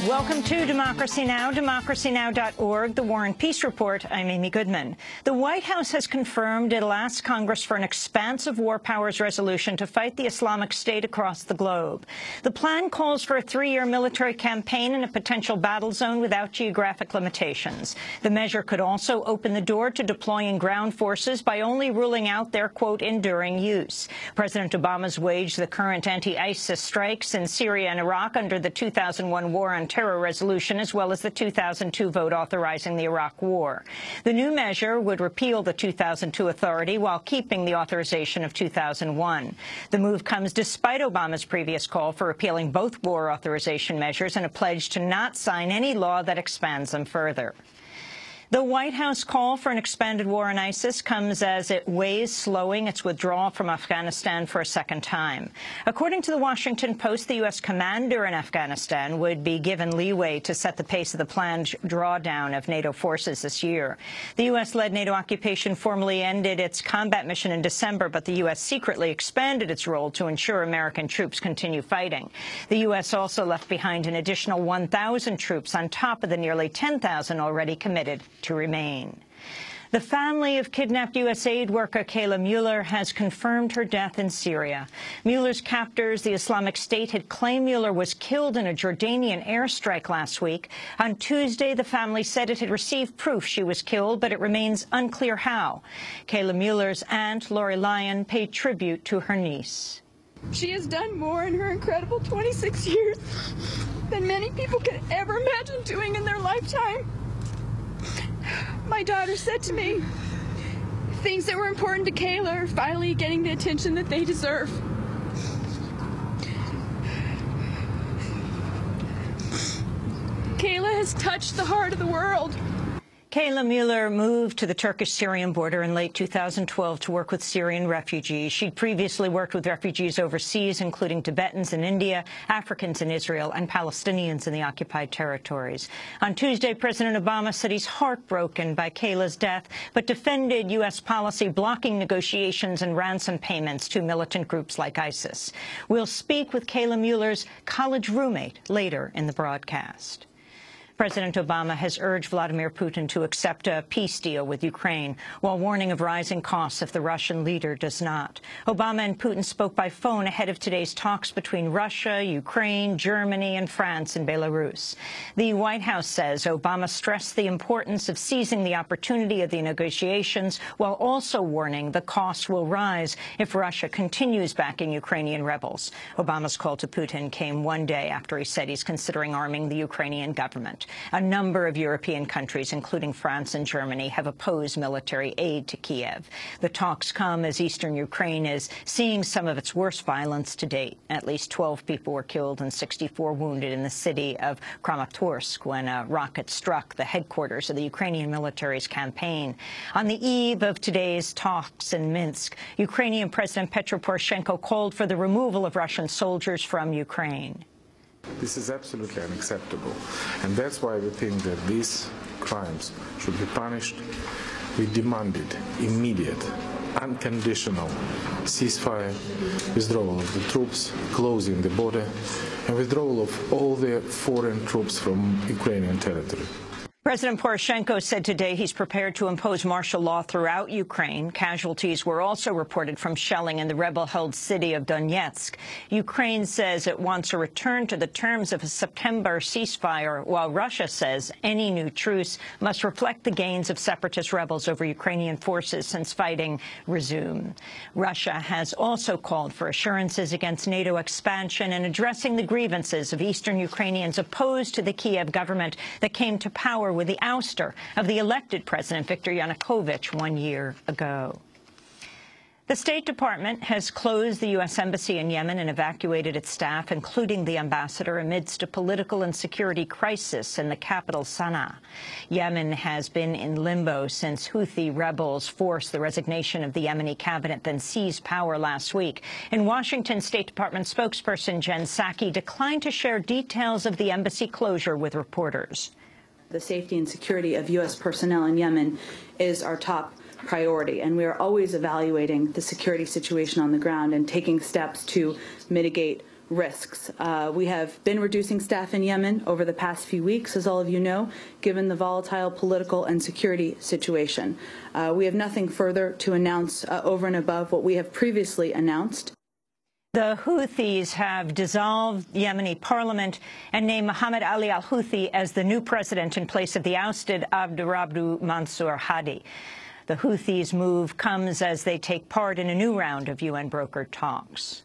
Welcome to Democracy Now!, democracynow.org, the War and Peace Report. I'm Amy Goodman. The White House has confirmed it'll ask Congress for an expansive war powers resolution to fight the Islamic State across the globe. The plan calls for a 3-year military campaign in a potential battle zone without geographic limitations. The measure could also open the door to deploying ground forces by only ruling out their, quote, enduring use. President Obama's waged the current anti-ISIS strikes in Syria and Iraq under the 2001 War on Terror resolution, as well as the 2002 vote authorizing the Iraq War. The new measure would repeal the 2002 authority while keeping the authorization of 2001. The move comes despite Obama's previous call for repealing both war authorization measures and a pledge to not sign any law that expands them further. The White House call for an expanded war on ISIS comes as it weighs slowing its withdrawal from Afghanistan for a second time. According to the Washington Post, the U.S. commander in Afghanistan would be given leeway to set the pace of the planned drawdown of NATO forces this year. The U.S.-led NATO occupation formally ended its combat mission in December, but the U.S. secretly expanded its role to ensure American troops continue fighting. The U.S. also left behind an additional 1,000 troops on top of the nearly 10,000 already committed to remain. The family of kidnapped U.S. aid worker Kayla Mueller has confirmed her death in Syria. Mueller's captors, the Islamic State, had claimed Mueller was killed in a Jordanian airstrike last week. On Tuesday, the family said it had received proof she was killed, but it remains unclear how. Kayla Mueller's aunt, Lori Lyon, paid tribute to her niece. She has done more in her incredible 26 years than many people could ever imagine doing in their lifetime. My daughter said to me, things that were important to Kayla are finally getting the attention that they deserve. Kayla has touched the heart of the world. Kayla Mueller moved to the Turkish-Syrian border in late 2012 to work with Syrian refugees. She'd previously worked with refugees overseas, including Tibetans in India, Africans in Israel, and Palestinians in the occupied territories. On Tuesday, President Obama said he's heartbroken by Kayla's death, but defended U.S. policy blocking negotiations and ransom payments to militant groups like ISIS. We'll speak with Kayla Mueller's college roommate later in the broadcast. President Obama has urged Vladimir Putin to accept a peace deal with Ukraine, while warning of rising costs if the Russian leader does not. Obama and Putin spoke by phone ahead of today's talks between Russia, Ukraine, Germany, and France and Belarus. The White House says Obama stressed the importance of seizing the opportunity of the negotiations, while also warning the costs will rise if Russia continues backing Ukrainian rebels. Obama's call to Putin came one day after he said he's considering arming the Ukrainian government. A number of European countries, including France and Germany, have opposed military aid to Kiev. The talks come as eastern Ukraine is seeing some of its worst violence to date. At least 12 people were killed and 64 wounded in the city of Kramatorsk when a rocket struck the headquarters of the Ukrainian military's campaign. On the eve of today's talks in Minsk, Ukrainian President Petro Poroshenko called for the removal of Russian soldiers from Ukraine. This is absolutely unacceptable, and that's why we think that these crimes should be punished. We demanded immediate, unconditional ceasefire, withdrawal of the troops, closing the border, and withdrawal of all the foreign troops from Ukrainian territory. President Poroshenko said today he's prepared to impose martial law throughout Ukraine. Casualties were also reported from shelling in the rebel-held city of Donetsk. Ukraine says it wants a return to the terms of a September ceasefire, while Russia says any new truce must reflect the gains of separatist rebels over Ukrainian forces since fighting resumed. Russia has also called for assurances against NATO expansion and addressing the grievances of eastern Ukrainians opposed to the Kiev government that came to power with the ouster of the elected President Viktor Yanukovych 1 year ago. The State Department has closed the U.S. Embassy in Yemen and evacuated its staff, including the ambassador, amidst a political and security crisis in the capital, Sana'a. Yemen has been in limbo since Houthi rebels forced the resignation of the Yemeni cabinet, then seized power last week. In Washington, State Department spokesperson Jen Psaki declined to share details of the embassy closure with reporters. The safety and security of U.S. personnel in Yemen is our top priority, and we are always evaluating the security situation on the ground and taking steps to mitigate risks. We have been reducing staff in Yemen over the past few weeks, as all of you know, given the volatile political and security situation. We have nothing further to announce over and above what we have previously announced. The Houthis have dissolved Yemeni parliament and named Mohammed Ali al-Houthi as the new president in place of the ousted Abdurrabbu Mansour Hadi. The Houthis' move comes as they take part in a new round of UN-brokered talks.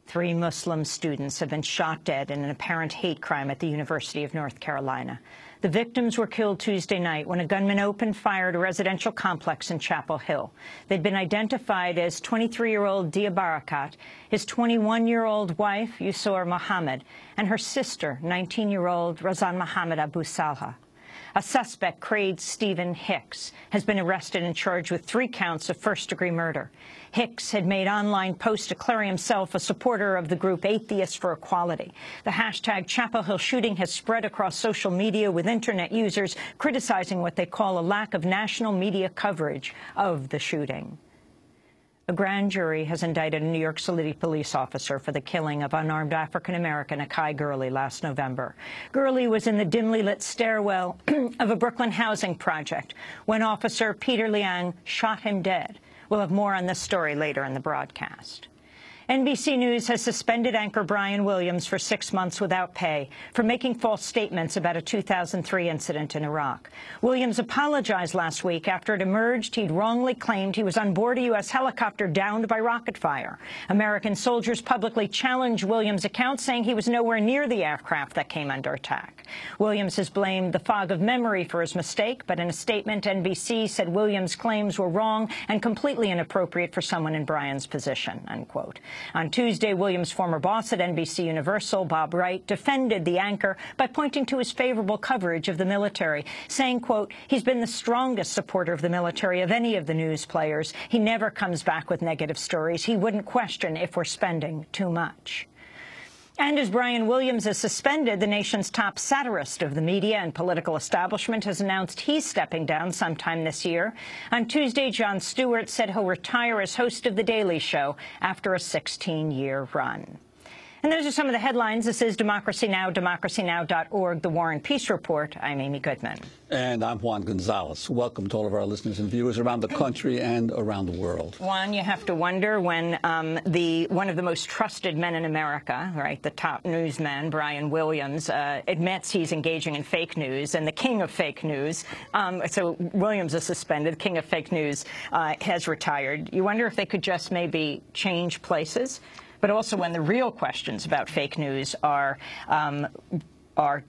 3 Muslim students have been shot dead in an apparent hate crime at the University of North Carolina. The victims were killed Tuesday night when a gunman opened fire at a residential complex in Chapel Hill. They'd been identified as 23-year-old Dia Barakat, his 21-year-old wife, Yusor Mohammed, and her sister, 19-year-old Razan Mohammed Abu Salha. A suspect, Craig Stephen Hicks, has been arrested and charged with 3 counts of first-degree murder. Hicks had made online posts declaring himself a supporter of the group Atheists for Equality. The hashtag Chapel Hill shooting has spread across social media, with Internet users criticizing what they call a lack of national media coverage of the shooting. A grand jury has indicted a New York City police officer for the killing of unarmed African-American Akai Gurley last November. Gurley was in the dimly lit stairwell of a Brooklyn housing project when Officer Peter Liang shot him dead. We'll have more on this story later in the broadcast. NBC News has suspended anchor Brian Williams for 6 months without pay for making false statements about a 2003 incident in Iraq. Williams apologized last week after it emerged he'd wrongly claimed he was on board a U.S. helicopter downed by rocket fire. American soldiers publicly challenged Williams' account, saying he was nowhere near the aircraft that came under attack. Williams has blamed the fog of memory for his mistake, but in a statement, NBC said Williams' claims were wrong and completely inappropriate for someone in Brian's position, unquote. On Tuesday, Williams' former boss at NBC Universal, Bob Wright, defended the anchor by pointing to his favorable coverage of the military, saying, quote, he's been the strongest supporter of the military of any of the news players. He never comes back with negative stories. He wouldn't question if we're spending too much. And as Brian Williams is suspended, the nation's top satirist of the media and political establishment has announced he's stepping down sometime this year. On Tuesday, Jon Stewart said he'll retire as host of The Daily Show after a 16-year run. And those are some of the headlines. This is Democracy Now!, democracynow.org, The War and Peace Report. I'm Amy Goodman. And I'm Juan Gonzalez. Welcome to all of our listeners and viewers around the country and around the world. Juan, you have to wonder when one of the most trusted men in America, right, the top newsman, Brian Williams, admits he's engaging in fake news, and the king of fake news, so Williams is suspended, the king of fake news has retired. You wonder if they could just maybe change places? But also when the real questions about fake news are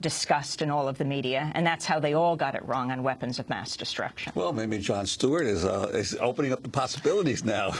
discussed in all of the media, and that's how they all got it wrong on weapons of mass destruction. Well, maybe Jon Stewart is opening up the possibilities now.